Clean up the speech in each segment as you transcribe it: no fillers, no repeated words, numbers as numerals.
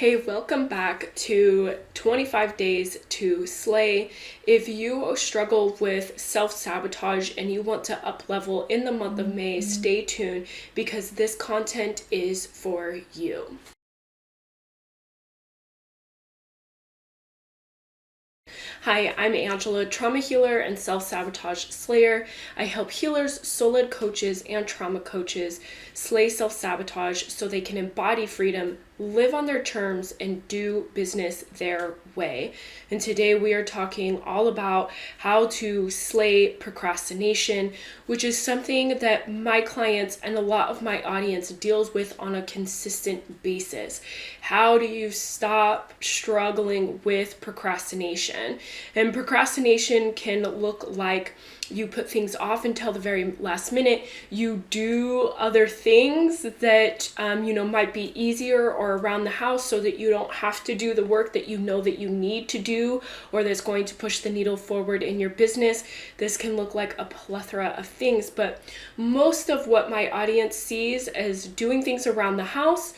Hey, welcome back to 25 Days to Slay. If you struggle with self-sabotage and you want to up-level in the month of May, stay tuned because this content is for you. Hi, I'm Angela, trauma healer and self-sabotage slayer. I help healers, soul-led coaches, and trauma coaches slay self-sabotage so they can embody freedom, live on their terms, and do business their way. And today we are talking all about how to slay procrastination, which is something that my clients and a lot of my audience deals with on a consistent basis. How do you stop struggling with procrastination? And procrastination can look like you put things off until the very last minute. You do other things that might be easier or around the house so that you don't have to do the work that you know that you need to do or that's going to push the needle forward in your business. This can look like a plethora of things, but most of what my audience sees as doing things around the house,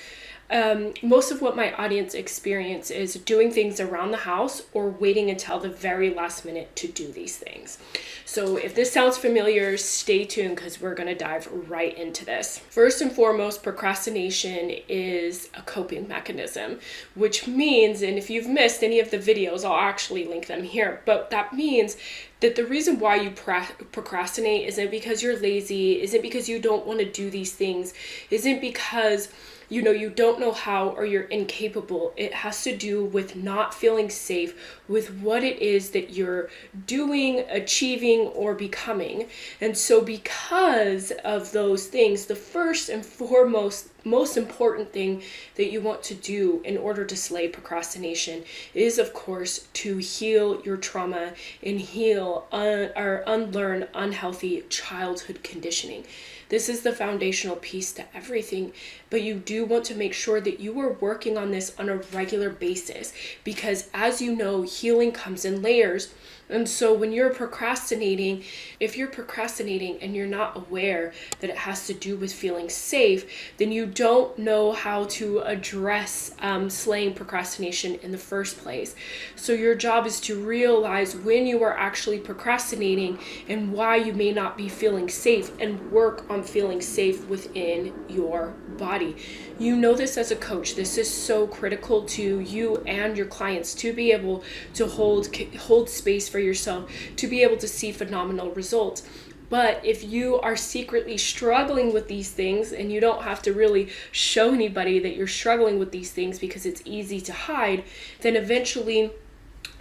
most of what my audience experience is doing things around the house or waiting until the very last minute to do these things. So if this sounds familiar, stay tuned because we're going to dive right into this. First and foremost, procrastination is a coping mechanism, which means, and if you've missed any of the videos, I'll actually link them here, but that means that the reason why you procrastinate isn't because you're lazy, isn't because you don't want to do these things, isn't because you don't know how or you're incapable. It has to do with not feeling safe with what it is that you're doing, achieving, or becoming. And so because of those things, the first and foremost, most important thing that you want to do in order to slay procrastination is, of course, to heal your trauma and heal or unlearn unhealthy childhood conditioning. This is the foundational piece to everything, but you do want to make sure that you are working on this on a regular basis because, as you know, healing comes in layers. And so when you're procrastinating, if you're procrastinating and you're not aware that it has to do with feeling safe, then you don't know how to address slaying procrastination in the first place. So your job is to realize when you are actually procrastinating and why you may not be feeling safe and work on feeling safe within your body. You know this as a coach. This is so critical to you and your clients to be able to hold space for yourself, to be able to see phenomenal results. But if you are secretly struggling with these things and you don't have to really show anybody that you're struggling with these things because it's easy to hide, then eventually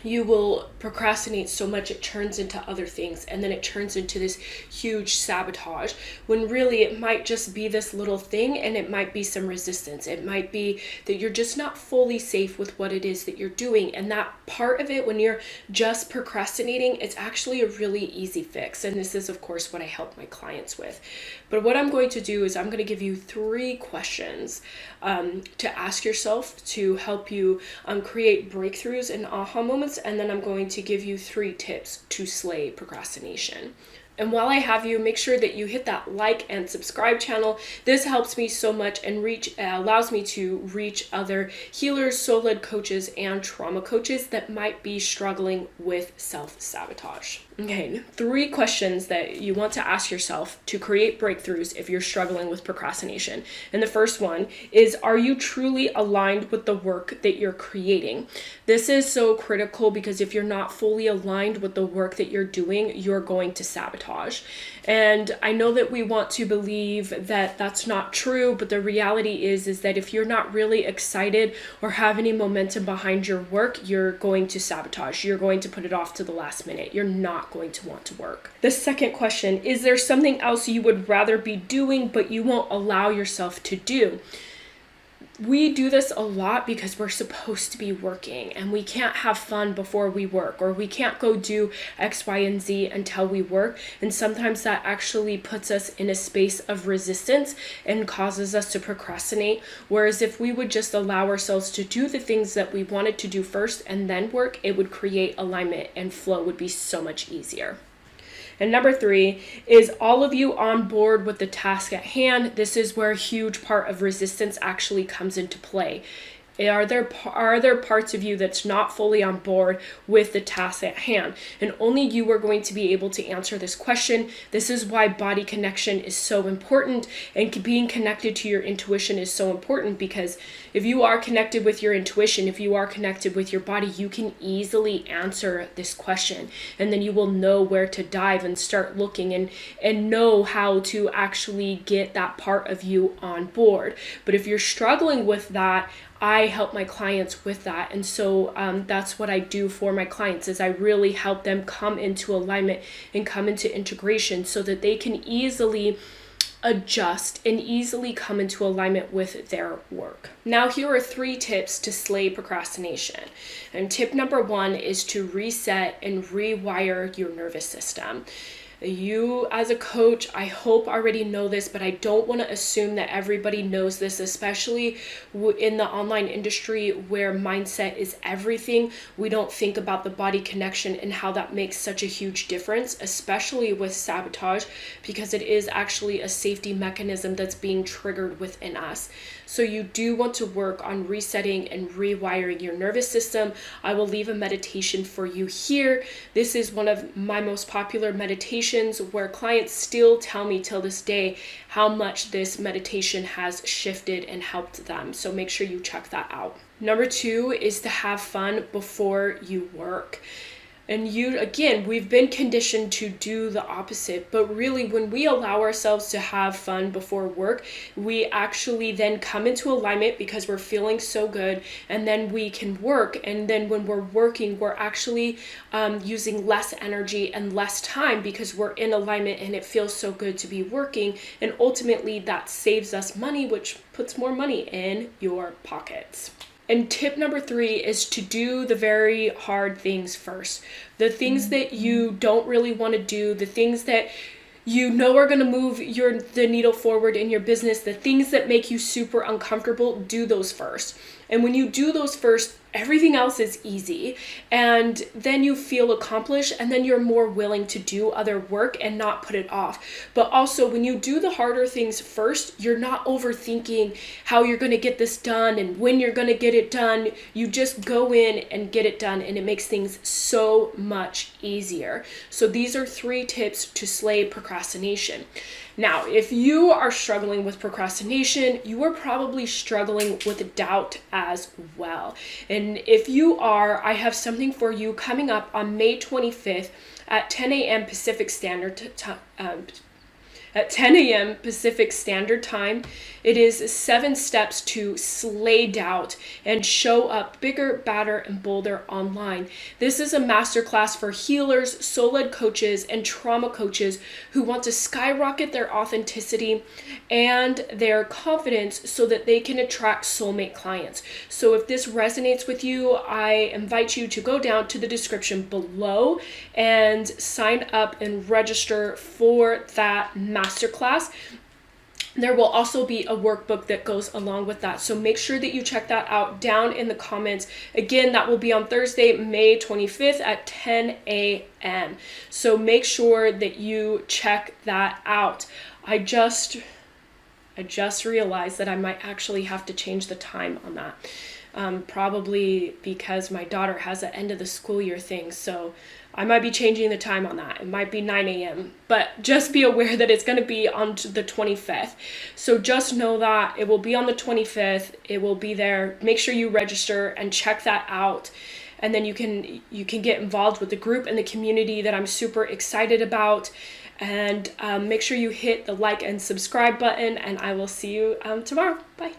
you will procrastinate so much it turns into other things, and then it turns into this huge sabotage when really it might just be this little thing and it might be some resistance. It might be that you're just not fully safe with what it is that you're doing, and that part of it, when you're just procrastinating, it's actually a really easy fix. And this is, of course, what I help my clients with. But what I'm going to do is I'm going to give you 3 questions to ask yourself to help you create breakthroughs and aha moments. And then I'm going to give you 3 tips to slay procrastination. And while I have you, make sure that you hit that like and subscribe channel. This helps me so much and allows me to reach other healers, soul-led coaches, and trauma coaches that might be struggling with self-sabotage. Okay, 3 questions that you want to ask yourself to create breakthroughs if you're struggling with procrastination. And the first one is, are you truly aligned with the work that you're creating? This is so critical because if you're not fully aligned with the work that you're doing, you're going to sabotage. And I know that we want to believe that that's not true, but the reality is that if you're not really excited or have any momentum behind your work, you're going to sabotage. You're going to put it off to the last minute. You're not going to want to work. The second question, is there something else you would rather be doing but you won't allow yourself to do? We do this a lot because we're supposed to be working and we can't have fun before we work, or we can't go do X, Y, and Z until we work. And sometimes that actually puts us in a space of resistance and causes us to procrastinate. Whereas if we would just allow ourselves to do the things that we wanted to do first and then work, it would create alignment and flow would be so much easier. And number 3, is all of you on board with the task at hand? This is where a huge part of resistance actually comes into play. Are there parts of you that's not fully on board with the task at hand? And only you are going to be able to answer this question. This is why body connection is so important, and being connected to your intuition is so important, because if you are connected with your intuition, if you are connected with your body, you can easily answer this question, and then you will know where to dive and start looking and know how to actually get that part of you on board. But if you're struggling with that, I help my clients with that. And so that's what I do for my clients, is I really help them come into alignment and come into integration so that they can easily adjust and easily come into alignment with their work. Now, here are 3 tips to slay procrastination. And tip number 1 is to reset and rewire your nervous system. You as a coach, I hope already know this, but I don't want to assume that everybody knows this, especially in the online industry where mindset is everything. We don't think about the body connection and how that makes such a huge difference, especially with sabotage, because it is actually a safety mechanism that's being triggered within us. So you do want to work on resetting and rewiring your nervous system. I will leave a meditation for you here. This is one of my most popular meditations, where clients still tell me till this day how much this meditation has shifted and helped them. So make sure you check that out. Number 2 is to have fun before you work. And we've been conditioned to do the opposite, but really when we allow ourselves to have fun before work, we actually then come into alignment because we're feeling so good, and then we can work. And then when we're working, we're actually using less energy and less time because we're in alignment and it feels so good to be working. And ultimately that saves us money, which puts more money in your pockets. And tip number 3 is to do the very hard things first. The things that you don't really want to do, the things that you know are going to move the needle forward in your business, the things that make you super uncomfortable, do those first. And when you do those first, everything else is easy, and then you feel accomplished, and then you're more willing to do other work and not put it off. But also, when you do the harder things first, you're not overthinking how you're going to get this done and when you're going to get it done. You just go in and get it done, and it makes things so much easier. So these are 3 tips to slay procrastination. Now, if you are struggling with procrastination, you are probably struggling with doubt as well. And if you are, I have something for you coming up on May 25th at 10 a.m. Pacific Standard Time. At 10 a.m. Pacific Standard Time. It is 7 steps to slay doubt and show up bigger, badder, and bolder online. This is a masterclass for healers, soul-led coaches, and trauma coaches who want to skyrocket their authenticity and their confidence so that they can attract soulmate clients. So if this resonates with you, I invite you to go down to the description below and sign up and register for that masterclass. There will also be a workbook that goes along with that. So make sure that you check that out down in the comments. Again, that will be on Thursday, May 25th at 10 a.m. So make sure that you check that out. I just realized that I might actually have to change the time on that. Probably because my daughter has an end of the school year thing. So I might be changing the time on that. It might be 9 a.m. But just be aware that it's going to be on the 25th. So just know that it will be on the 25th. It will be there. Make sure you register and check that out. And then you can get involved with the group and the community that I'm super excited about. And make sure you hit the like and subscribe button. And I will see you tomorrow. Bye.